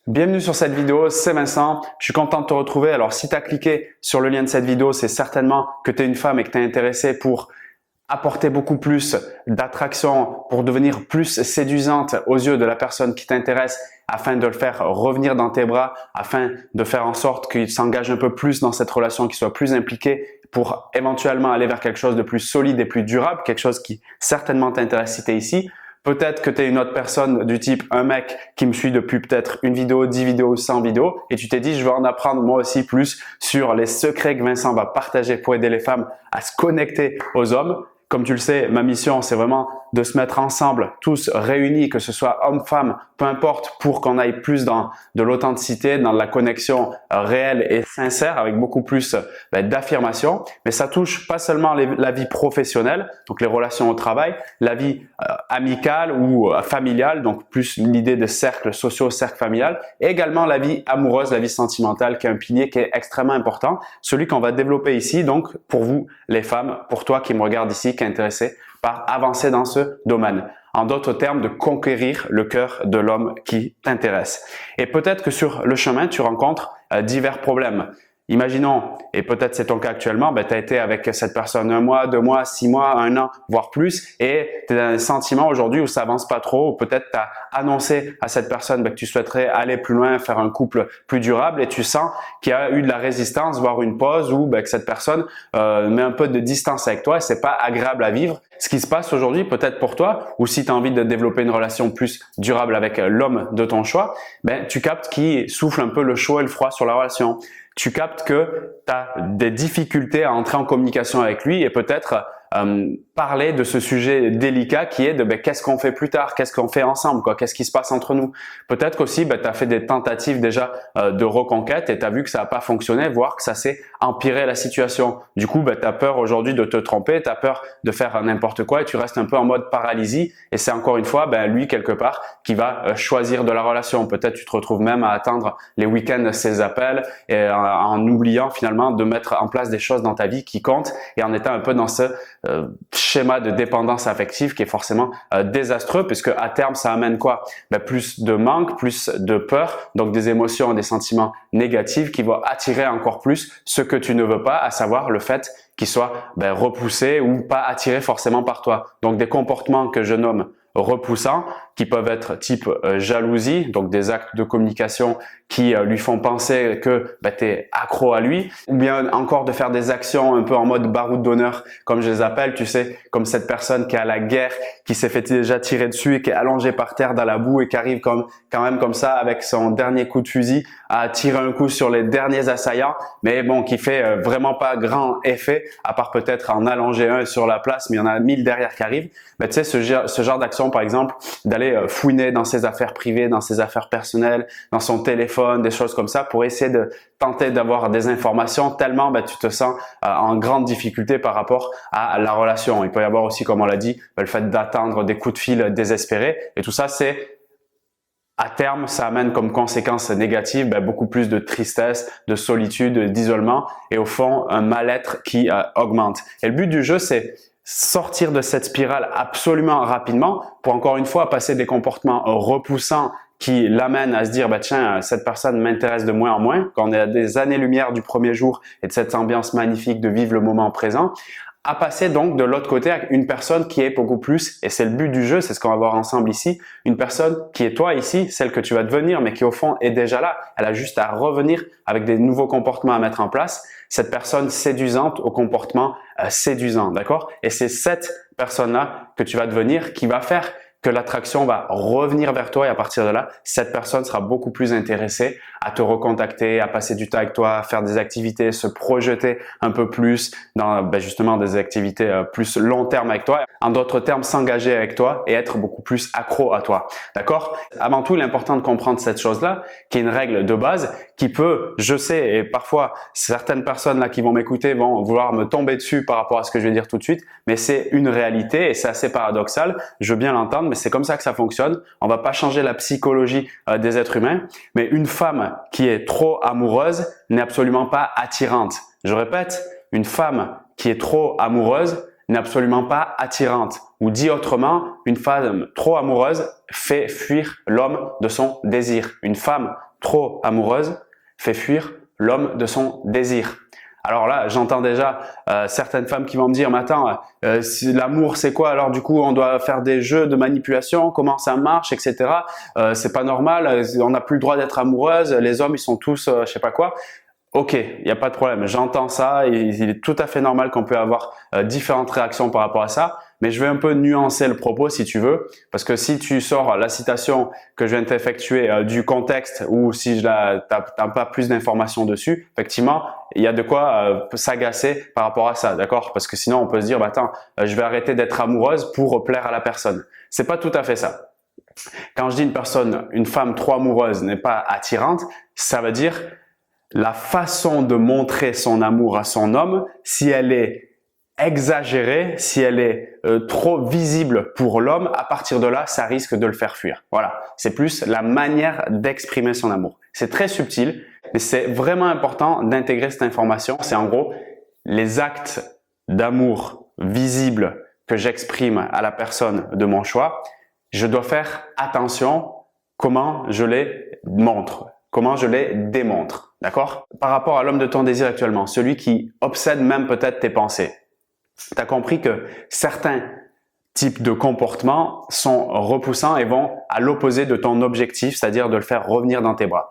Bienvenue sur cette vidéo, c'est Vincent. Je suis content de te retrouver. Alors si tu as cliqué sur le lien de cette vidéo, c'est certainement que tu es une femme et que tu es intéressée pour apporter beaucoup plus d'attraction, pour devenir plus séduisante aux yeux de la personne qui t'intéresse afin de le faire revenir dans tes bras, afin de faire en sorte qu'il s'engage un peu plus dans cette relation, qu'il soit plus impliqué pour éventuellement aller vers quelque chose de plus solide et plus durable, quelque chose qui certainement t'intéresse si tu es ici. Peut-être que tu es une autre personne du type un mec qui me suit depuis peut-être une vidéo, 10 vidéos, 100 vidéos et tu t'es dit je veux en apprendre moi aussi plus sur les secrets que Vincent va partager pour aider les femmes à se connecter aux hommes. Comme tu le sais, ma mission, c'est vraiment de se mettre ensemble, tous réunis, que ce soit homme-femme, peu importe, pour qu'on aille plus dans de l'authenticité, dans la connexion réelle et sincère, avec beaucoup plus d'affirmation. Mais ça touche pas seulement la vie professionnelle, donc les relations au travail, la vie amicale ou familiale, donc plus l'idée de cercle social, cercle familial, et également la vie amoureuse, la vie sentimentale, qui est un pilier qui est extrêmement important, celui qu'on va développer ici, donc pour vous les femmes, pour toi qui me regardes ici, qui est intéressé par avancer dans ce domaine. En d'autres termes, de conquérir le cœur de l'homme qui t'intéresse. Et peut-être que sur le chemin, tu rencontres divers problèmes. Imaginons, et peut-être c'est ton cas actuellement, tu as été avec cette personne 1 mois, 2 mois, 6 mois, 1 an, voire plus, et tu es dans un sentiment aujourd'hui où ça avance pas trop, ou peut-être tu as annoncé à cette personne que tu souhaiterais aller plus loin, faire un couple plus durable, et tu sens qu'il y a eu de la résistance, voire une pause, ou que cette personne met un peu de distance avec toi, et c'est pas agréable à vivre. Ce qui se passe aujourd'hui, peut-être pour toi, ou si tu as envie de développer une relation plus durable avec l'homme de ton choix, tu captes qu'il souffle un peu le chaud et le froid sur la relation. Tu captes que tu as des difficultés à entrer en communication avec lui et peut-être parler de ce sujet délicat qui est de qu'est-ce qu'on fait plus tard, qu'est-ce qu'on fait ensemble, qu'est-ce qui se passe entre nous. Peut-être qu'aussi tu as fait des tentatives déjà de reconquête et tu as vu que ça n'a pas fonctionné, voire que ça s'est empiré la situation. Du coup, tu as peur aujourd'hui de te tromper, tu as peur de faire n'importe quoi et tu restes un peu en mode paralysie et c'est encore une fois lui quelque part qui va choisir de la relation. Peut-être tu te retrouves même à attendre les week-ends ses appels et en oubliant finalement de mettre en place des choses dans ta vie qui comptent et en étant un peu dans ce schéma de dépendance affective qui est forcément désastreux puisque à terme ça amène quoi? Plus de manque, plus de peur, donc des émotions, des sentiments négatifs qui vont attirer encore plus ce que tu ne veux pas, à savoir le fait qu'il soit repoussé ou pas attiré forcément par toi. Donc des comportements que je nomme repoussants qui peuvent être type jalousie, donc des actes de communication qui lui font penser que tu es accro à lui, ou bien encore de faire des actions un peu en mode baroud d'honneur, comme je les appelle, tu sais, comme cette personne qui est à la guerre, qui s'est fait déjà tirer dessus et qui est allongée par terre dans la boue et qui arrive quand même comme ça avec son dernier coup de fusil à tirer un coup sur les derniers assaillants, mais qui fait vraiment pas grand effet, à part peut-être en allonger un sur la place, mais il y en a 1000 derrière qui arrivent. Tu sais, ce genre d'action, par exemple, d'aller fouiner dans ses affaires privées, dans ses affaires personnelles, dans son téléphone, des choses comme ça pour essayer de tenter d'avoir des informations tellement tu te sens en grande difficulté par rapport à la relation. Il peut y avoir aussi, comme on l'a dit, le fait d'attendre des coups de fil désespérés et tout ça, c'est à terme, ça amène comme conséquence négative beaucoup plus de tristesse, de solitude, d'isolement et au fond un mal-être qui augmente. Et le but du jeu, c'est sortir de cette spirale absolument rapidement pour encore une fois passer des comportements repoussants qui l'amènent à se dire tiens, cette personne m'intéresse de moins en moins, quand on est à des années-lumière du premier jour et de cette ambiance magnifique de vivre le moment présent, à passer donc de l'autre côté à une personne qui est beaucoup plus, et c'est le but du jeu, c'est ce qu'on va voir ensemble ici, une personne qui est toi ici, celle que tu vas devenir, mais qui au fond est déjà là. Elle a juste à revenir avec des nouveaux comportements à mettre en place. Cette personne séduisante au comportement séduisant, d'accord? Et c'est cette personne-là que tu vas devenir qui va faire que l'attraction va revenir vers toi et à partir de là, cette personne sera beaucoup plus intéressée à te recontacter, à passer du temps avec toi, à faire des activités, se projeter un peu plus dans justement des activités plus long terme avec toi. En d'autres termes, s'engager avec toi et être beaucoup plus accro à toi. D'accord? Avant tout, il est important de comprendre cette chose-là, qui est une règle de base qui peut, je sais, et parfois certaines personnes là qui vont m'écouter vont vouloir me tomber dessus par rapport à ce que je vais dire tout de suite, mais c'est une réalité et c'est assez paradoxal. Je veux bien l'entendre, mais c'est comme ça que ça fonctionne. On va pas changer la psychologie des êtres humains, mais une femme qui est trop amoureuse n'est absolument pas attirante. Je répète, une femme qui est trop amoureuse n'est absolument pas attirante. Ou dit autrement, une femme trop amoureuse fait fuir l'homme de son désir. Une femme trop amoureuse fait fuir l'homme de son désir. Alors là, j'entends déjà certaines femmes qui vont me dire « Mais attends, l'amour c'est quoi? Alors du coup, on doit faire des jeux de manipulation, comment ça marche, etc. C'est pas normal, on n'a plus le droit d'être amoureuse, les hommes ils sont tous je sais pas quoi. » Ok, il n'y a pas de problème, j'entends ça et il est tout à fait normal qu'on peut avoir différentes réactions par rapport à ça, mais je vais un peu nuancer le propos si tu veux, parce que si tu sors la citation que je viens de t'effectuer du contexte ou si t'as pas plus d'informations dessus, effectivement, il y a de quoi s'agacer par rapport à ça, d'accord? Parce que sinon on peut se dire, bah attends, je vais arrêter d'être amoureuse pour plaire à la personne. C'est pas tout à fait ça. Quand je dis une femme trop amoureuse n'est pas attirante, ça veut dire la façon de montrer son amour à son homme, si elle est exagérée, si elle est trop visible pour l'homme, à partir de là, ça risque de le faire fuir. Voilà, c'est plus la manière d'exprimer son amour. C'est très subtil, mais c'est vraiment important d'intégrer cette information. C'est en gros les actes d'amour visibles que j'exprime à la personne de mon choix. Je dois faire attention comment je les montre, comment je les démontre. D'accord? Par rapport à l'homme de ton désir actuellement, celui qui obsède même peut-être tes pensées, tu as compris que certains types de comportements sont repoussants et vont à l'opposé de ton objectif, c'est-à-dire de le faire revenir dans tes bras.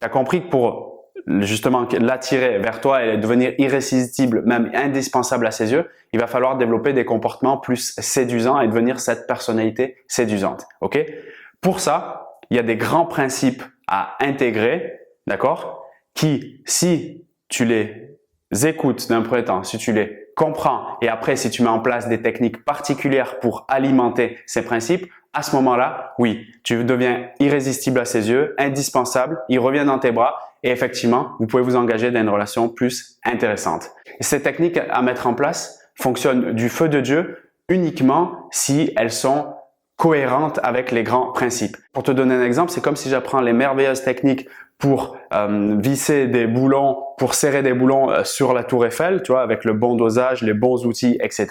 Tu as compris que pour justement l'attirer vers toi et devenir irrésistible, même indispensable à ses yeux, il va falloir développer des comportements plus séduisants et devenir cette personnalité séduisante. Ok? Pour ça, il y a des grands principes à intégrer, d'accord? Qui, si tu les écoutes d'un premier temps, si tu les comprends et après si tu mets en place des techniques particulières pour alimenter ces principes, à ce moment-là, oui, tu deviens irrésistible à ses yeux, indispensable, il revient dans tes bras et effectivement, vous pouvez vous engager dans une relation plus intéressante. Et ces techniques à mettre en place fonctionnent du feu de Dieu uniquement si elles sont cohérentes avec les grands principes. Pour te donner un exemple, c'est comme si j'apprends les merveilleuses techniques pour visser des boulons, pour serrer des boulons sur la tour Eiffel, tu vois, avec le bon dosage, les bons outils, etc.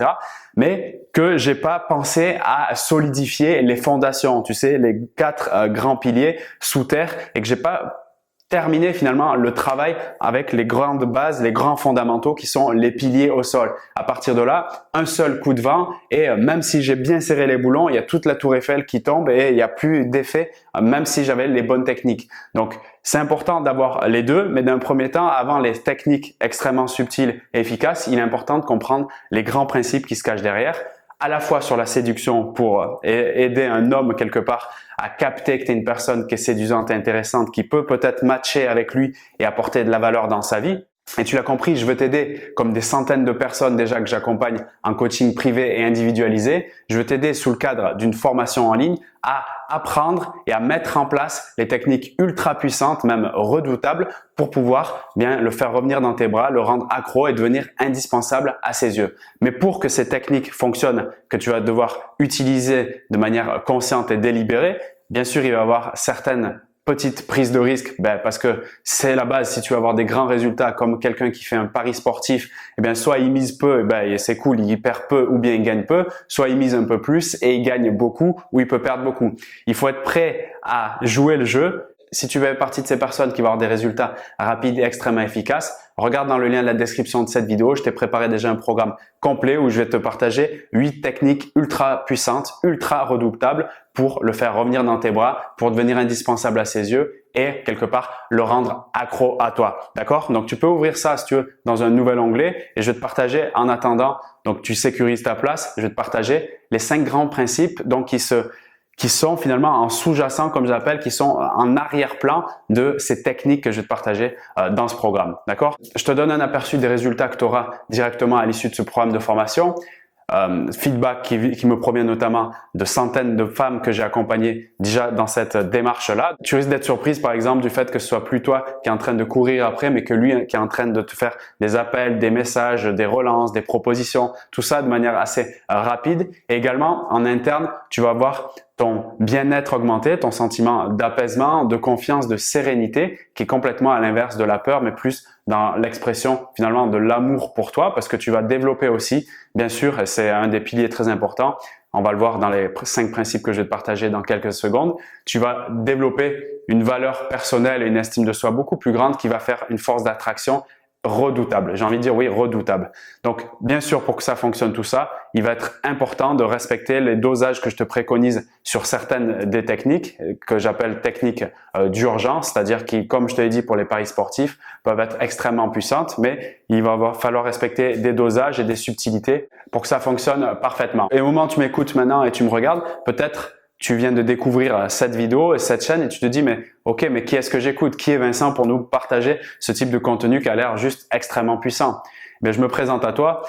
Mais que j'ai pas pensé à solidifier les fondations, tu sais, les 4 grands piliers sous terre et que j'ai pas terminer finalement le travail avec les grandes bases, les grands fondamentaux qui sont les piliers au sol. À partir de là, un seul coup de vent et même si j'ai bien serré les boulons, il y a toute la tour Eiffel qui tombe et il n'y a plus d'effet même si j'avais les bonnes techniques. Donc, c'est important d'avoir les deux, mais d'un premier temps, avant les techniques extrêmement subtiles et efficaces, il est important de comprendre les grands principes qui se cachent derrière, à la fois sur la séduction pour aider un homme quelque part à capter que tu es une personne qui est séduisante et intéressante, qui peut peut-être matcher avec lui et apporter de la valeur dans sa vie. Et tu l'as compris, je veux t'aider comme des centaines de personnes déjà que j'accompagne en coaching privé et individualisé. Je veux t'aider sous le cadre d'une formation en ligne à apprendre et à mettre en place les techniques ultra puissantes, même redoutables, pour pouvoir bien le faire revenir dans tes bras, le rendre accro et devenir indispensable à ses yeux. Mais pour que ces techniques fonctionnent, que tu vas devoir utiliser de manière consciente et délibérée, bien sûr, il va y avoir certaines petite prise de risque, parce que c'est la base. Si tu veux avoir des grands résultats comme quelqu'un qui fait un pari sportif, soit il mise peu, et c'est cool, il perd peu ou bien il gagne peu, soit il mise un peu plus et il gagne beaucoup ou il peut perdre beaucoup. Il faut être prêt à jouer le jeu. Si tu fais partie de ces personnes qui vont avoir des résultats rapides et extrêmement efficaces, regarde dans le lien de la description de cette vidéo. Je t'ai préparé déjà un programme complet où je vais te partager 8 techniques ultra puissantes, ultra redoutables pour le faire revenir dans tes bras, pour devenir indispensable à ses yeux et quelque part le rendre accro à toi. D'accord? Donc tu peux ouvrir ça si tu veux dans un nouvel onglet et je vais te partager en attendant, donc tu sécurises ta place, je vais te partager les 5 grands principes donc qui sont finalement en sous-jacent, comme j'appelle, qui sont en arrière-plan de ces techniques que je vais te partager dans ce programme. D'accord? Je te donne un aperçu des résultats que tu auras directement à l'issue de ce programme de formation. Feedback qui me provient notamment de centaines de femmes que j'ai accompagnées déjà dans cette démarche-là. Tu risques d'être surprise par exemple du fait que ce soit plus toi qui est en train de courir après, mais que lui qui est en train de te faire des appels, des messages, des relances, des propositions, tout ça de manière assez rapide. Et également en interne, tu vas avoir ton bien-être augmenter, ton sentiment d'apaisement, de confiance, de sérénité, qui est complètement à l'inverse de la peur, mais plus dans l'expression finalement de l'amour pour toi, parce que tu vas développer aussi, bien sûr, et c'est un des piliers très importants, on va le voir dans les 5 principes que je vais te partager dans quelques secondes, tu vas développer une valeur personnelle et une estime de soi beaucoup plus grande qui va faire une force d'attraction redoutable. J'ai envie de dire oui, redoutable. Donc, bien sûr, pour que ça fonctionne tout ça, il va être important de respecter les dosages que je te préconise sur certaines des techniques que j'appelle techniques d'urgence, c'est-à-dire qui, comme je te l'ai dit pour les paris sportifs, peuvent être extrêmement puissantes, mais il va falloir respecter des dosages et des subtilités pour que ça fonctionne parfaitement. Et au moment où tu m'écoutes maintenant et tu me regardes, peut-être tu viens de découvrir cette vidéo et cette chaîne et tu te dis mais ok, mais qui est-ce que j'écoute? Qui est Vincent pour nous partager ce type de contenu qui a l'air juste extrêmement puissant? Mais je me présente à toi.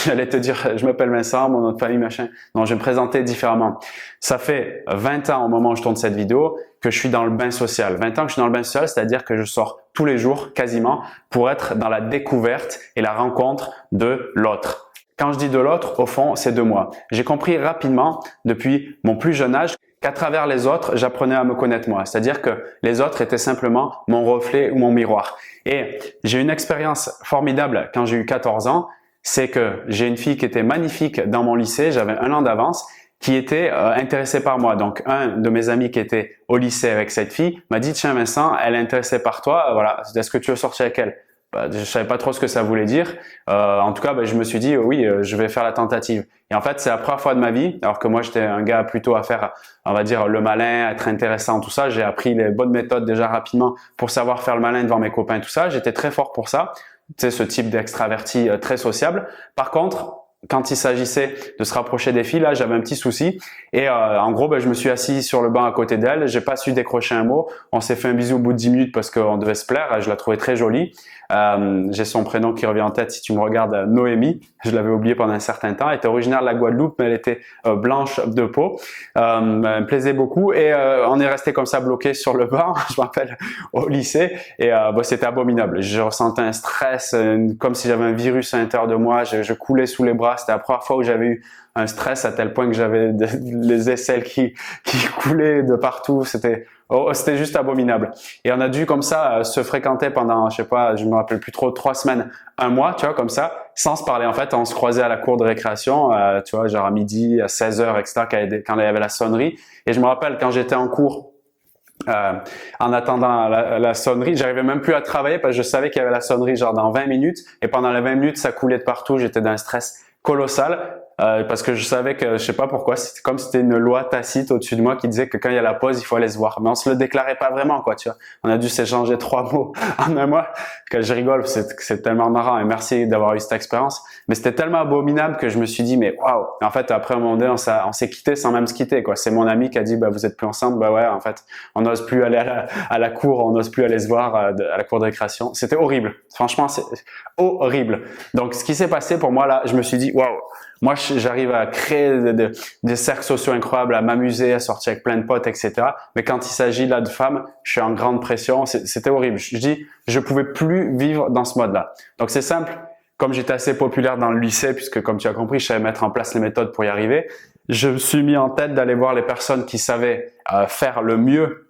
J'allais te dire, je m'appelle Vincent, mon nom de famille, machin. Non, je vais me présenter différemment. Ça fait 20 ans au moment où je tourne cette vidéo que je suis dans le bain social. 20 ans que je suis dans le bain social, c'est-à-dire que je sors tous les jours, quasiment, pour être dans la découverte et la rencontre de l'autre. Quand je dis de l'autre, au fond, c'est de moi. J'ai compris rapidement, depuis mon plus jeune âge, qu'à travers les autres, j'apprenais à me connaître moi. C'est-à-dire que les autres étaient simplement mon reflet ou mon miroir. Et j'ai eu une expérience formidable quand j'ai eu 14 ans. C'est que j'ai une fille qui était magnifique dans mon lycée, j'avais 1 an d'avance, qui était intéressée par moi. Donc, un de mes amis qui était au lycée avec cette fille m'a dit « Tiens Vincent, elle est intéressée par toi, voilà, est-ce que tu veux sortir avec elle ?» Je savais pas trop ce que ça voulait dire. En tout cas, je me suis dit oui, je vais faire la tentative. Et en fait, c'est la première fois de ma vie, alors que moi, j'étais un gars plutôt à faire, on va dire, le malin, être intéressant, tout ça. J'ai appris les bonnes méthodes déjà rapidement pour savoir faire le malin devant mes copains, tout ça. J'étais très fort pour ça. Tu sais, ce type d'extraverti très sociable. Par contre, quand il s'agissait de se rapprocher des filles, là, j'avais un petit souci. Et en gros, je me suis assis sur le banc à côté d'elle. J'ai pas su décrocher un mot. On s'est fait un bisou au bout de 10 minutes parce qu'on devait se plaire. Je la trouvais très jolie. J'ai son prénom qui revient en tête si tu me regardes, Noémie. Je l'avais oublié pendant un certain temps. Elle était originaire de la Guadeloupe, mais elle était blanche de peau. Elle me plaisait beaucoup. Et on est resté comme ça bloqué sur le banc, je me rappelle, au lycée. Et c'était abominable. Je ressentais un stress, comme si j'avais un virus à l'intérieur de moi. Je coulais sous les bras. C'était la première fois où j'avais eu un stress à tel point que j'avais les aisselles qui coulaient de partout. C'était juste abominable. Et on a dû comme ça se fréquenter pendant, je sais pas, je me rappelle plus trop, 3 semaines, 1 mois, tu vois, comme ça, sans se parler. En fait, on se croisait à la cour de récréation, tu vois, genre à midi, à 16h, etc., quand il y avait la sonnerie. Et je me rappelle quand j'étais en cours, en attendant la sonnerie, j'arrivais même plus à travailler parce que je savais qu'il y avait la sonnerie genre dans 20 minutes. Et pendant les 20 minutes, ça coulait de partout. J'étais dans un stress colossal. Parce que je savais que, je sais pas pourquoi, c'était comme si c'était une loi tacite au-dessus de moi qui disait que quand il y a la pause, il faut aller se voir. Mais on se le déclarait pas vraiment, quoi, tu vois. On a dû s'échanger 3 mots en 1 mois. Que je rigole, c'est tellement marrant et merci d'avoir eu cette expérience. Mais c'était tellement abominable que je me suis dit, mais waouh! En fait, après un moment donné, on s'est quitté sans même se quitter, quoi. C'est mon ami qui a dit, vous êtes plus ensemble. Ouais, en fait, on n'ose plus aller à la cour, on n'ose plus aller se voir à la cour de récréation. C'était horrible. Franchement, c'est horrible. Donc, ce qui s'est passé pour moi là, je me suis dit, waouh! Moi, j'arrive à créer des cercles sociaux incroyables, à m'amuser, à sortir avec plein de potes, etc. Mais quand il s'agit là de femmes, je suis en grande pression. C'était horrible. Je dis, je pouvais plus vivre dans ce mode-là. Donc, c'est simple. Comme j'étais assez populaire dans le lycée, puisque comme tu as compris, je savais mettre en place les méthodes pour y arriver, je me suis mis en tête d'aller voir les personnes qui savaient faire le mieux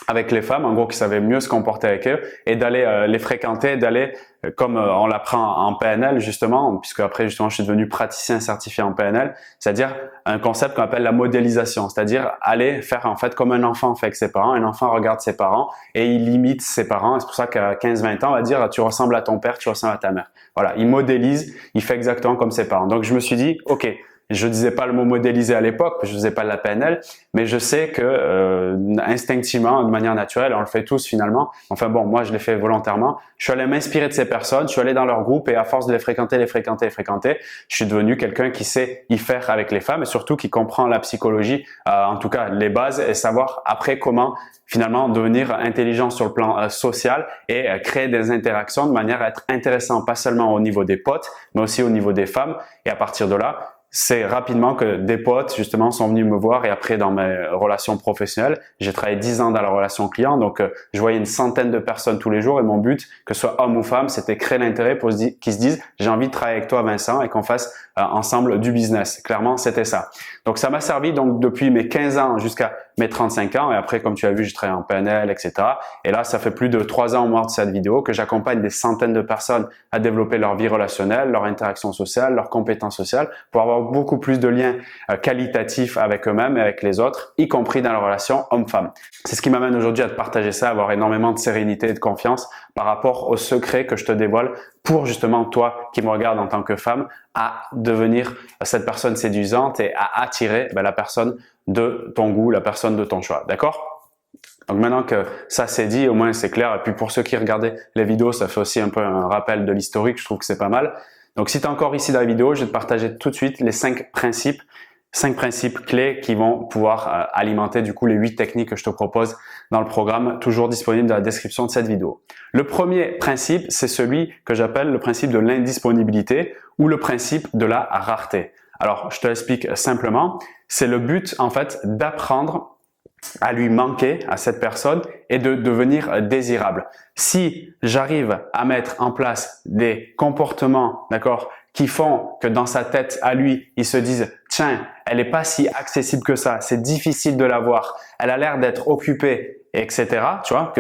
avec les femmes, en gros qui savaient mieux se comporter avec eux, et d'aller les fréquenter, d'aller, comme on l'apprend en PNL justement, puisque après justement je suis devenu praticien certifié en PNL, c'est-à-dire un concept qu'on appelle la modélisation, c'est-à-dire aller faire en fait comme un enfant fait avec ses parents. Un enfant regarde ses parents et il imite ses parents, et c'est pour ça qu'à 15-20 ans on va dire tu ressembles à ton père, tu ressembles à ta mère. Voilà, il modélise, il fait exactement comme ses parents. Donc je me suis dit, ok, je disais pas le mot modéliser à l'époque, je faisais pas de la PNL, mais je sais que instinctivement, de manière naturelle, on le fait tous finalement. Enfin bon, moi je l'ai fait volontairement. Je suis allé m'inspirer de ces personnes, je suis allé dans leur groupe et à force de les fréquenter, je suis devenu quelqu'un qui sait y faire avec les femmes et surtout qui comprend la psychologie, en tout cas les bases, et savoir après comment finalement devenir intelligent sur le plan social et créer des interactions de manière à être intéressant pas seulement au niveau des potes, mais aussi au niveau des femmes. Et à partir de là, c'est rapidement que des potes justement sont venus me voir et après dans mes relations professionnelles, j'ai travaillé 10 ans dans la relation client, donc je voyais une centaine de personnes tous les jours et mon but, que ce soit homme ou femme, c'était créer l'intérêt pour qu'ils se disent j'ai envie de travailler avec toi Vincent et qu'on fasse ensemble du business. Clairement, c'était ça. Donc ça m'a servi donc depuis mes 15 ans jusqu'à mes 35 ans et après comme tu as vu, je travaille en PNL, etc. Et là, ça fait plus de 3 ans au moins de cette vidéo que j'accompagne des centaines de personnes à développer leur vie relationnelle, leur interaction sociale, leurs compétences sociales pour avoir beaucoup plus de liens qualitatifs avec eux-mêmes et avec les autres, y compris dans la relation homme-femme. C'est ce qui m'amène aujourd'hui à te partager ça, avoir énormément de sérénité et de confiance par rapport aux secrets que je te dévoile pour justement toi qui me regardes en tant que femme à devenir cette personne séduisante et à attirer la personne de ton goût, la personne de ton choix. D'accord? Donc maintenant que ça c'est dit, au moins c'est clair. Et puis pour ceux qui regardaient les vidéos, ça fait aussi un peu un rappel de l'historique. Je trouve que c'est pas mal. Donc si tu es encore ici dans la vidéo, je vais te partager tout de suite les 5 principes clés qui vont pouvoir alimenter du coup les 8 techniques que je te propose dans le programme, toujours disponible dans la description de cette vidéo. Le premier principe, c'est celui que j'appelle le principe de l'indisponibilité ou le principe de la rareté. Alors, je te l'explique simplement. C'est le but en fait d'apprendre à lui manquer à cette personne et de devenir désirable. Si j'arrive à mettre en place des comportements, d'accord, qui font que dans sa tête à lui, il se dise tiens, elle n'est pas si accessible que ça, c'est difficile de la voir, elle a l'air d'être occupée, etc. Tu vois,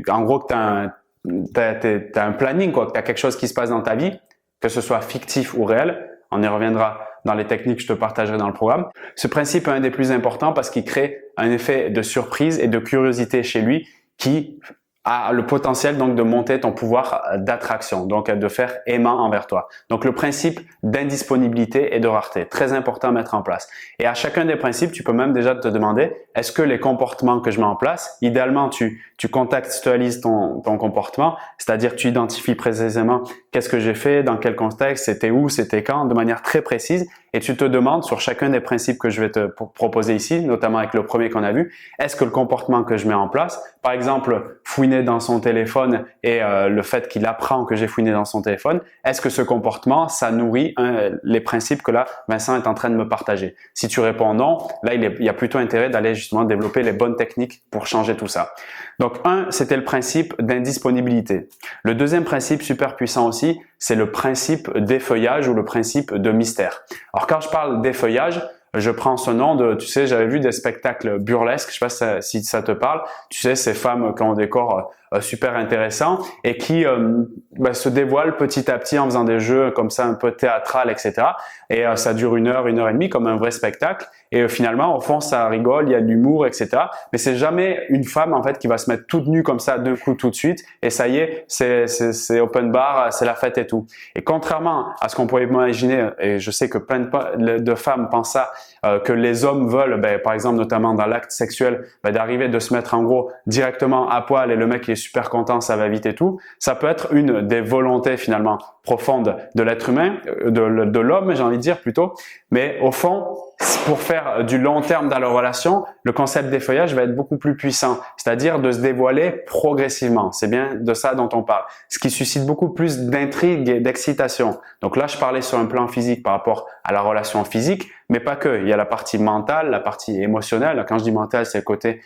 en gros que t'as un planning, quoi, que tu as quelque chose qui se passe dans ta vie, que ce soit fictif ou réel, on y reviendra dans les techniques que je te partagerai dans le programme. Ce principe est un des plus importants parce qu'il crée un effet de surprise et de curiosité chez lui qui a le potentiel donc de monter ton pouvoir d'attraction, donc de faire aimant envers toi. Donc le principe d'indisponibilité et de rareté, très important à mettre en place. Et à chacun des principes, tu peux même déjà te demander, est-ce que les comportements que je mets en place, idéalement tu contextualises ton comportement, c'est-à-dire tu identifies précisément qu'est-ce que j'ai fait, dans quel contexte, c'était où, c'était quand, de manière très précise, et tu te demandes sur chacun des principes que je vais te proposer ici, notamment avec le premier qu'on a vu, est-ce que le comportement que je mets en place, par exemple fouiner dans son téléphone et le fait qu'il apprend que j'ai fouiné dans son téléphone, est-ce que ce comportement, ça nourrit les principes que là, Vincent est en train de me partager? Si tu réponds non, là il y a plutôt intérêt d'aller justement développer les bonnes techniques pour changer tout ça. Donc c'était le principe d'indisponibilité. Le deuxième principe super puissant aussi, c'est le principe d'effeuillage ou le principe de mystère. Alors quand je parle d'effeuillage, je prends ce nom de, tu sais, j'avais vu des spectacles burlesques, je sais pas si ça te parle, tu sais, ces femmes qui ont des corps super intéressants et qui se dévoilent petit à petit en faisant des jeux comme ça un peu théâtral, etc. Et ça dure 1 heure, 1 heure et demie comme un vrai spectacle. Et finalement, au fond, ça rigole, il y a de l'humour, etc. Mais c'est jamais une femme en fait qui va se mettre toute nue comme ça d'un coup tout de suite. Et ça y est, c'est open bar, c'est la fête et tout. Et contrairement à ce qu'on pourrait imaginer, et je sais que plein de femmes pensent ça, que les hommes veulent, par exemple notamment dans l'acte sexuel, d'arriver de se mettre en gros directement à poil et le mec il est super content, ça va vite et tout. Ça peut être une des volontés finalement profondes de l'être humain, de l'homme j'ai envie de dire plutôt. Mais au fond, pour faire du long terme dans la relation, le concept d'effeuillage va être beaucoup plus puissant, c'est-à-dire de se dévoiler progressivement. C'est bien de ça dont on parle. Ce qui suscite beaucoup plus d'intrigue et d'excitation. Donc là, je parlais sur un plan physique par rapport à la relation physique, mais pas que. Il y a la partie mentale, la partie émotionnelle. Quand je dis mental, c'est le côté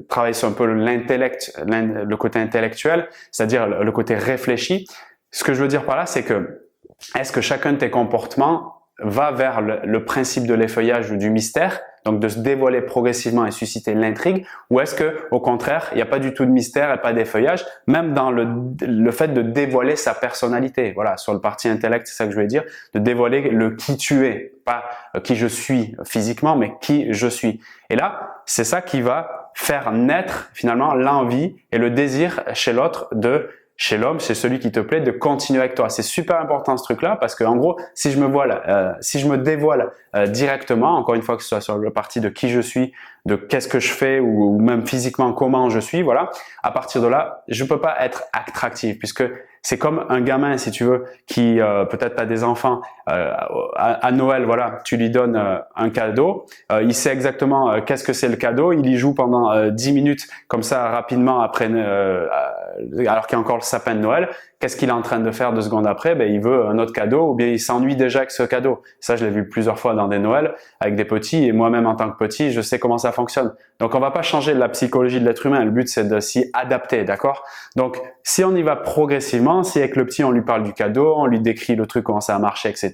travailler sur un peu l'intellect, le côté intellectuel, c'est-à-dire le côté réfléchi. Ce que je veux dire par là, c'est que est-ce que chacun de tes comportements va vers le principe de l'effeuillage ou du mystère, donc de se dévoiler progressivement et susciter l'intrigue, ou est-ce que au contraire, il n'y a pas du tout de mystère et pas d'effeuillage, même dans le fait de dévoiler sa personnalité. Voilà, sur le parti intellect, c'est ça que je voulais dire, de dévoiler le qui tu es, pas qui je suis physiquement, mais qui je suis. Et là, c'est ça qui va faire naître finalement l'envie et le désir chez l'autre chez l'homme, c'est celui qui te plaît, de continuer avec toi. C'est super important ce truc-là parce que en gros, si je me dévoile directement, encore une fois que ce soit sur le parti de qui je suis, de qu'est-ce que je fais ou même physiquement comment je suis, voilà. À partir de là, je peux pas être attractif puisque c'est comme un gamin, si tu veux, qui peut-être a des enfants à Noël, voilà, tu lui donnes un cadeau, il sait exactement qu'est-ce que c'est le cadeau, il y joue pendant 10 minutes comme ça rapidement après, alors qu'il y a encore le sapin de Noël. qu'est-ce qu'il est en train de faire 2 secondes après? Ben, il veut un autre cadeau ou bien il s'ennuie déjà avec ce cadeau. Ça, je l'ai vu plusieurs fois dans des Noëls avec des petits et moi-même en tant que petit, je sais comment ça fonctionne. Donc, on va pas changer la psychologie de l'être humain. Le but, c'est de s'y adapter, d'accord? Donc, si on y va progressivement, si avec le petit, on lui parle du cadeau, on lui décrit le truc, comment ça a marché, etc.,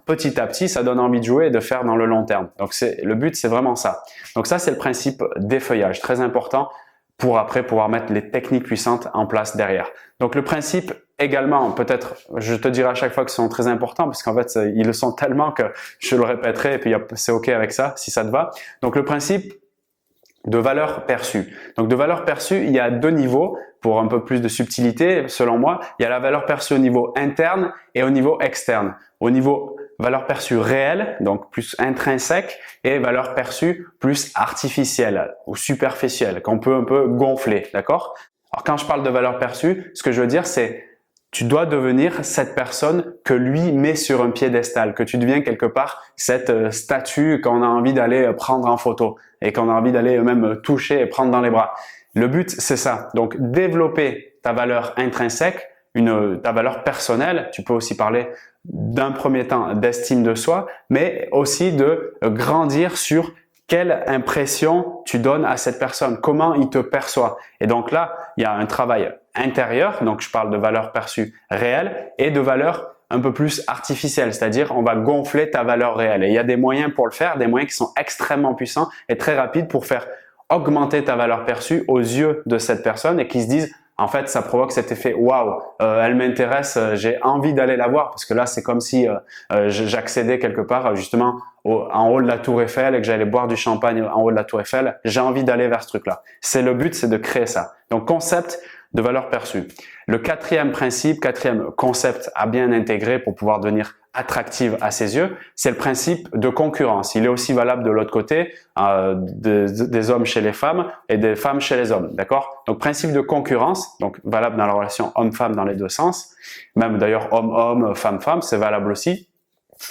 petit à petit, ça donne envie de jouer et de faire dans le long terme. Donc, le but, c'est vraiment ça. Donc, ça, c'est le principe d'effeuillage, très important pour après pouvoir mettre les techniques puissantes en place derrière. Donc, le principe également, peut-être, je te dirai à chaque fois qu'ils sont très importants parce qu'en fait, ils le sont tellement que je le répéterai et puis c'est OK avec ça, si ça te va. Donc, le principe de valeur perçue. Donc, de valeur perçue, il y a 2 niveaux pour un peu plus de subtilité, selon moi. Il y a la valeur perçue au niveau interne et au niveau externe. Au niveau valeur perçue réelle, donc plus intrinsèque, et valeur perçue plus artificielle ou superficielle, qu'on peut un peu gonfler, d'accord? Alors, quand je parle de valeur perçue, ce que je veux dire, c'est tu dois devenir cette personne que lui met sur un piédestal, que tu deviens quelque part cette statue qu'on a envie d'aller prendre en photo et qu'on a envie d'aller même toucher et prendre dans les bras. Le but, c'est ça. Donc, développer ta valeur intrinsèque, ta valeur personnelle. Tu peux aussi parler d'un premier temps d'estime de soi, mais aussi de grandir sur quelle impression tu donnes à cette personne, comment il te perçoit. Et donc là, il y a un travail intérieur, donc je parle de valeur perçue réelle et de valeur un peu plus artificielle, c'est-à-dire on va gonfler ta valeur réelle. Et il y a des moyens pour le faire, des moyens qui sont extrêmement puissants et très rapides pour faire augmenter ta valeur perçue aux yeux de cette personne et qui se disent en fait, ça provoque cet effet waouh, elle m'intéresse, j'ai envie d'aller la voir parce que là, c'est comme si j'accédais quelque part justement en haut de la Tour Eiffel et que j'allais boire du champagne en haut de la Tour Eiffel. J'ai envie d'aller vers ce truc-là. C'est le but, c'est de créer ça. Donc, concept de valeur perçue. Le 4e principe, 4e concept à bien intégrer pour pouvoir devenir attractive à ses yeux, c'est le principe de concurrence. Il est aussi valable de l'autre côté, des hommes chez les femmes et des femmes chez les hommes, d'accord? Donc, principe de concurrence, donc valable dans la relation homme-femme dans les 2 sens, même d'ailleurs homme-homme, femme-femme, c'est valable aussi.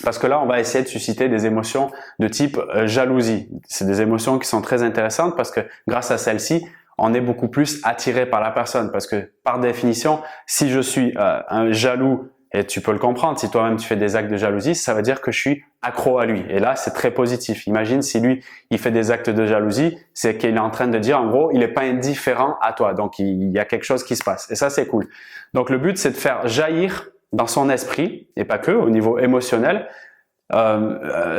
Parce que là, on va essayer de susciter des émotions de type jalousie. C'est des émotions qui sont très intéressantes parce que grâce à celles-ci, on est beaucoup plus attiré par la personne. Parce que par définition, si je suis un jaloux, et tu peux le comprendre, si toi-même tu fais des actes de jalousie, ça veut dire que je suis accro à lui. Et là, c'est très positif. Imagine si lui, il fait des actes de jalousie, c'est qu'il est en train de dire, en gros, il n'est pas indifférent à toi. Donc, il y a quelque chose qui se passe. Et ça, c'est cool. Donc, le but, c'est de faire jaillir dans son esprit, et pas que, au niveau émotionnel,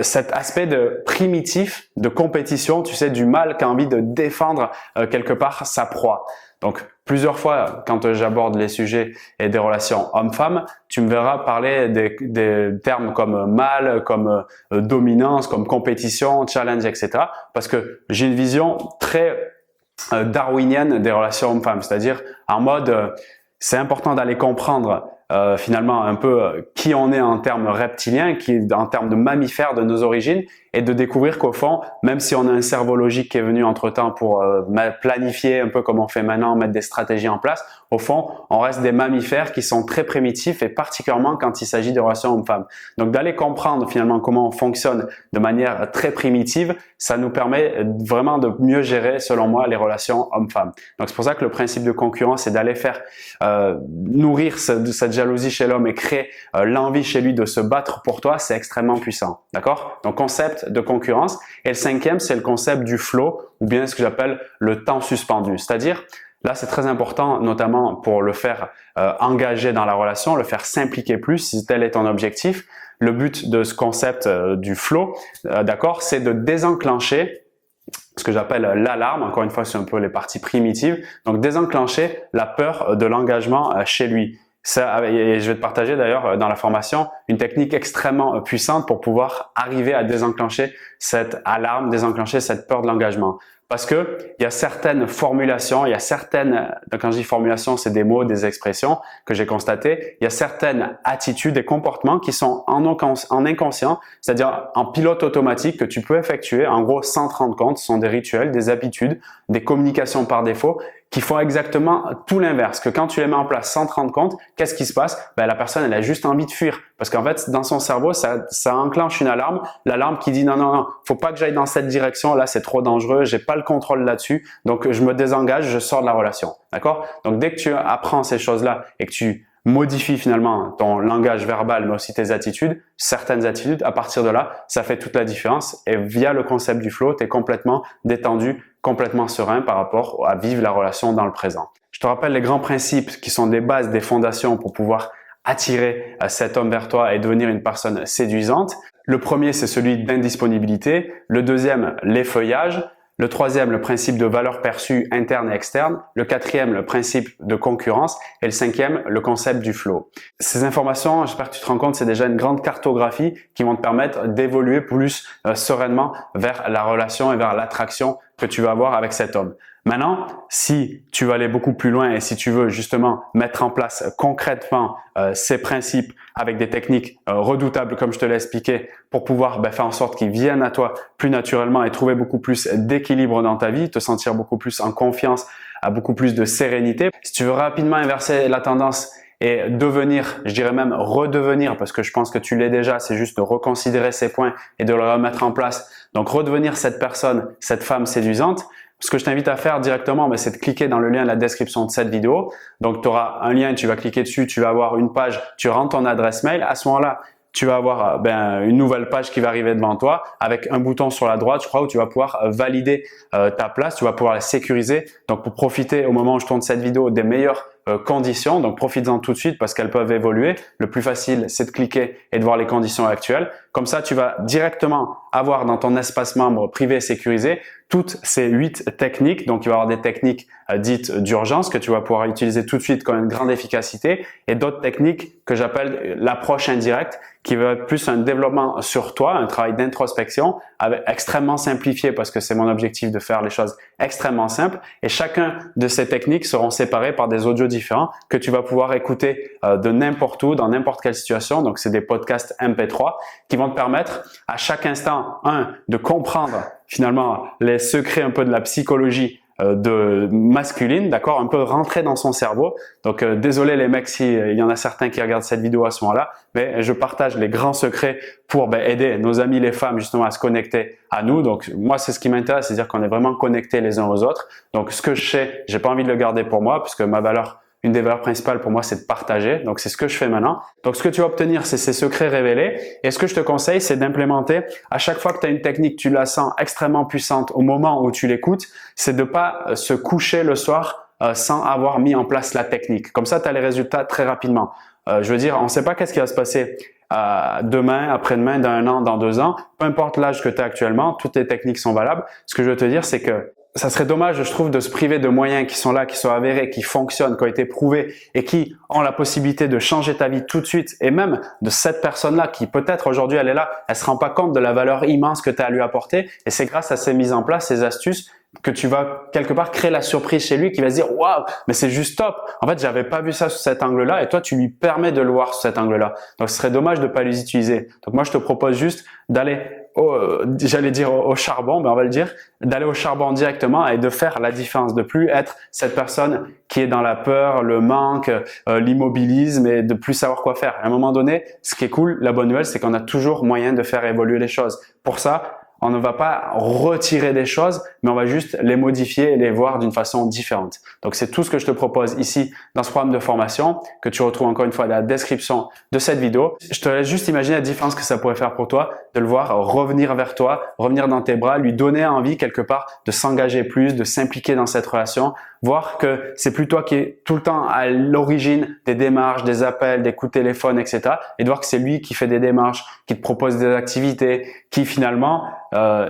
cet aspect de primitif, de compétition, tu sais, du mâle qui a envie de défendre quelque part sa proie. Donc, plusieurs fois, quand j'aborde les sujets et des relations homme-femme, tu me verras parler des termes comme mâle, comme dominance, comme compétition, challenge, etc. Parce que j'ai une vision très darwinienne des relations homme-femme, c'est-à-dire en mode, c'est important d'aller comprendre finalement un peu qui on est en termes reptiliens, en termes de mammifères de nos origines, et de découvrir qu'au fond, même si on a un cerveau logique qui est venu entre-temps pour planifier un peu comme on fait maintenant, mettre des stratégies en place, au fond, on reste des mammifères qui sont très primitifs et particulièrement quand il s'agit de relations hommes-femmes. Donc d'aller comprendre finalement comment on fonctionne de manière très primitive, ça nous permet vraiment de mieux gérer, selon moi, les relations hommes-femmes. Donc c'est pour ça que le principe de concurrence, c'est d'aller faire nourrir cette jalousie chez l'homme et créer l'envie chez lui de se battre pour toi, c'est extrêmement puissant. D'accord? Donc concept de concurrence. Et le 5e, c'est le concept du flow ou bien ce que j'appelle le temps suspendu. C'est-à-dire, là, c'est très important, notamment pour le faire engager dans la relation, le faire s'impliquer plus si tel est ton objectif. Le but de ce concept du flow, d'accord, c'est de désenclencher ce que j'appelle l'alarme. Encore une fois, c'est un peu les parties primitives. Donc, désenclencher la peur de l'engagement chez lui. Ça, et je vais te partager d'ailleurs dans la formation une technique extrêmement puissante pour pouvoir arriver à désenclencher cette alarme, désenclencher cette peur de l'engagement. Parce que il y a certaines formulations, il y a certaines, quand je dis formulation, c'est des mots, des expressions que j'ai constatées, il y a certaines attitudes et comportements qui sont en inconscient, c'est-à-dire en pilote automatique que tu peux effectuer, en gros sans te rendre compte, ce sont des rituels, des habitudes, des communications par défaut qui font exactement tout l'inverse, que quand tu les mets en place sans te rendre compte, qu'est-ce qui se passe? Ben, la personne, elle a juste envie de fuir. Parce qu'en fait, dans son cerveau, ça enclenche une alarme, l'alarme qui dit non, faut pas que j'aille dans cette direction, là, c'est trop dangereux, j'ai pas le contrôle là-dessus, donc je me désengage, je sors de la relation. D'accord? Donc, dès que tu apprends ces choses-là et que tu modifie finalement ton langage verbal, mais aussi tes attitudes, certaines attitudes, à partir de là, ça fait toute la différence. Et via le concept du flow, tu es complètement détendu, complètement serein par rapport à vivre la relation dans le présent. Je te rappelle les grands principes qui sont des bases, des fondations pour pouvoir attirer cet homme vers toi et devenir une personne séduisante. Le premier, c'est celui d'indisponibilité. Le deuxième, l'effeuillage. Le troisième, le principe de valeur perçue interne et externe. Le quatrième, le principe de concurrence. Et le cinquième, le concept du flow. Ces informations, j'espère que tu te rends compte, c'est déjà une grande cartographie qui vont te permettre d'évoluer plus sereinement vers la relation et vers l'attraction que tu vas avoir avec cet homme. Maintenant, si tu veux aller beaucoup plus loin et si tu veux justement mettre en place concrètement ces principes avec des techniques redoutables comme je te l'ai expliqué pour pouvoir faire en sorte qu'ils viennent à toi plus naturellement et trouver beaucoup plus d'équilibre dans ta vie, te sentir beaucoup plus en confiance, à beaucoup plus de sérénité. Si tu veux rapidement inverser la tendance et devenir, je dirais même redevenir, parce que je pense que tu l'es déjà, c'est juste de reconsidérer ces points et de le remettre en place. Donc redevenir cette personne, cette femme séduisante. Ce que je t'invite à faire directement, c'est de cliquer dans le lien de la description de cette vidéo. Donc, tu auras un lien, tu vas cliquer dessus, tu vas avoir une page, tu rentres ton adresse mail. À ce moment-là, tu vas avoir une nouvelle page qui va arriver devant toi avec un bouton sur la droite, je crois, où tu vas pouvoir valider ta place, tu vas pouvoir la sécuriser. Donc, pour profiter au moment où je tourne cette vidéo des meilleures conditions, donc profites-en tout de suite parce qu'elles peuvent évoluer. Le plus facile, c'est de cliquer et de voir les conditions actuelles. Comme ça, tu vas directement avoir dans ton espace membre privé sécurisé toutes ces 8 techniques. Donc, il va y avoir des techniques dites d'urgence que tu vas pouvoir utiliser tout de suite comme une grande efficacité et d'autres techniques que j'appelle l'approche indirecte qui va être plus un développement sur toi, un travail d'introspection extrêmement simplifié parce que c'est mon objectif de faire les choses extrêmement simples et chacun de ces techniques seront séparés par des audios différents que tu vas pouvoir écouter de n'importe où, dans n'importe quelle situation. Donc, c'est des podcasts MP3 qui vont te permettre à chaque instant, de comprendre finalement les secrets un peu de la psychologie de masculine, d'accord, un peu rentrer dans son cerveau. Donc désolé les mecs s'il y en a certains qui regardent cette vidéo à ce moment-là, mais je partage les grands secrets pour aider nos amis les femmes justement à se connecter à nous. Donc moi c'est ce qui m'intéresse, c'est-à-dire qu'on est vraiment connectés les uns aux autres. Donc ce que je sais, j'ai pas envie de le garder pour moi puisque une des valeurs principales pour moi, c'est de partager. Donc, c'est ce que je fais maintenant. Donc, ce que tu vas obtenir, c'est ces secrets révélés. Et ce que je te conseille, c'est d'implémenter à chaque fois que tu as une technique, tu la sens extrêmement puissante au moment où tu l'écoutes, c'est de pas se coucher le soir sans avoir mis en place la technique. Comme ça, tu as les résultats très rapidement. Je veux dire, on ne sait pas qu'est-ce qui va se passer demain, après-demain, dans 1 an, dans 2 ans. Peu importe l'âge que tu as actuellement, toutes les techniques sont valables. Ce que je veux te dire, c'est que ça serait dommage, je trouve, de se priver de moyens qui sont là, qui sont avérés, qui fonctionnent, qui ont été prouvés et qui ont la possibilité de changer ta vie tout de suite et même de cette personne-là qui peut-être aujourd'hui elle est là, elle se rend pas compte de la valeur immense que tu as à lui apporter et c'est grâce à ces mises en place, ces astuces que tu vas quelque part créer la surprise chez lui qui va se dire « Waouh, mais c'est juste top! En fait, j'avais pas vu ça sous cet angle-là et toi, tu lui permets de le voir sous cet angle-là. » Donc, ce serait dommage de pas les utiliser. Donc, moi, je te propose juste d'aller j'allais dire au charbon, mais on va le dire, d'aller au charbon directement et de faire la différence, de plus être cette personne qui est dans la peur, le manque, l'immobilisme et de plus savoir quoi faire. À un moment donné, ce qui est cool, la bonne nouvelle, c'est qu'on a toujours moyen de faire évoluer les choses. Pour ça, on ne va pas retirer des choses, mais on va juste les modifier et les voir d'une façon différente. Donc, c'est tout ce que je te propose ici dans ce programme de formation que tu retrouves encore une fois dans la description de cette vidéo. Je te laisse juste imaginer la différence que ça pourrait faire pour toi de le voir revenir vers toi, revenir dans tes bras, lui donner envie quelque part de s'engager plus, de s'impliquer dans cette relation, voir que c'est plus toi qui est tout le temps à l'origine des démarches, des appels, des coups de téléphone, etc. Et de voir que c'est lui qui fait des démarches, qui te propose des activités, qui finalement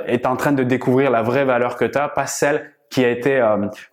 est en train de découvrir la vraie valeur que tu as, pas celle qui a été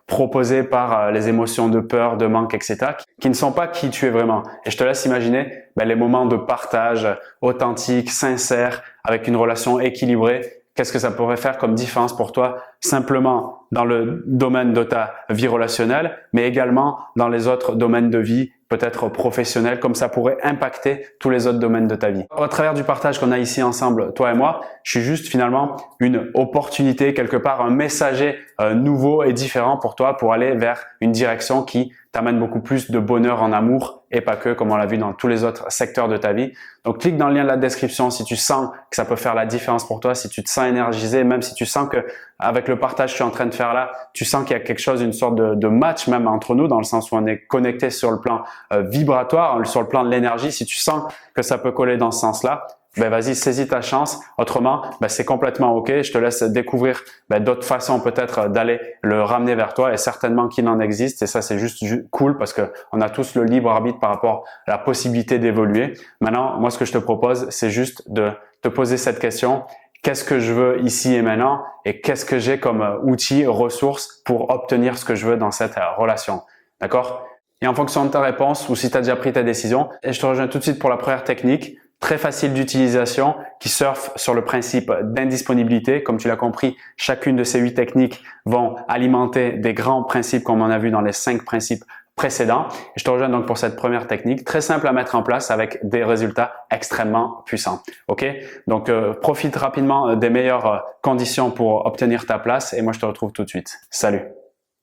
proposée par les émotions de peur, de manque, etc., qui ne sont pas qui tu es vraiment. Et je te laisse imaginer les moments de partage authentiques, sincères, avec une relation équilibrée. Qu'est-ce que ça pourrait faire comme différence pour toi simplement dans le domaine de ta vie relationnelle, mais également dans les autres domaines de vie, peut-être professionnels, comme ça pourrait impacter tous les autres domaines de ta vie. Au travers du partage qu'on a ici ensemble, toi et moi, je suis juste finalement une opportunité, quelque part un messager nouveau et différent pour toi pour aller vers une direction qui t'amène beaucoup plus de bonheur en amour et pas que, comme on l'a vu dans tous les autres secteurs de ta vie. Donc, clique dans le lien de la description si tu sens que ça peut faire la différence pour toi, si tu te sens énergisé, même si tu sens que avec le partage que je suis en train de faire là, tu sens qu'il y a quelque chose, une sorte de match même entre nous, dans le sens où on est connecté sur le plan vibratoire, sur le plan de l'énergie. Si tu sens que ça peut coller dans ce sens-là, ben vas-y, saisis ta chance. Autrement, ben c'est complètement OK. Je te laisse découvrir d'autres façons peut-être d'aller le ramener vers toi, et certainement qu'il en existe. Et ça, c'est juste cool parce que on a tous le libre arbitre par rapport à la possibilité d'évoluer. Maintenant, moi, ce que je te propose, c'est juste de te poser cette question. Qu'est-ce que je veux ici et maintenant, et qu'est-ce que j'ai comme outil, ressources pour obtenir ce que je veux dans cette relation. D'accord? Et en fonction de ta réponse, ou si tu as déjà pris ta décision, et je te rejoins tout de suite pour la première technique, très facile d'utilisation, qui surfe sur le principe d'indisponibilité. Comme tu l'as compris, chacune de ces 8 techniques vont alimenter des grands principes comme on a vu dans les 5 principes précédents. Je te rejoins donc pour cette première technique, très simple à mettre en place avec des résultats extrêmement puissants. OK? Donc, profite rapidement des meilleures conditions pour obtenir ta place, et moi, je te retrouve tout de suite. Salut!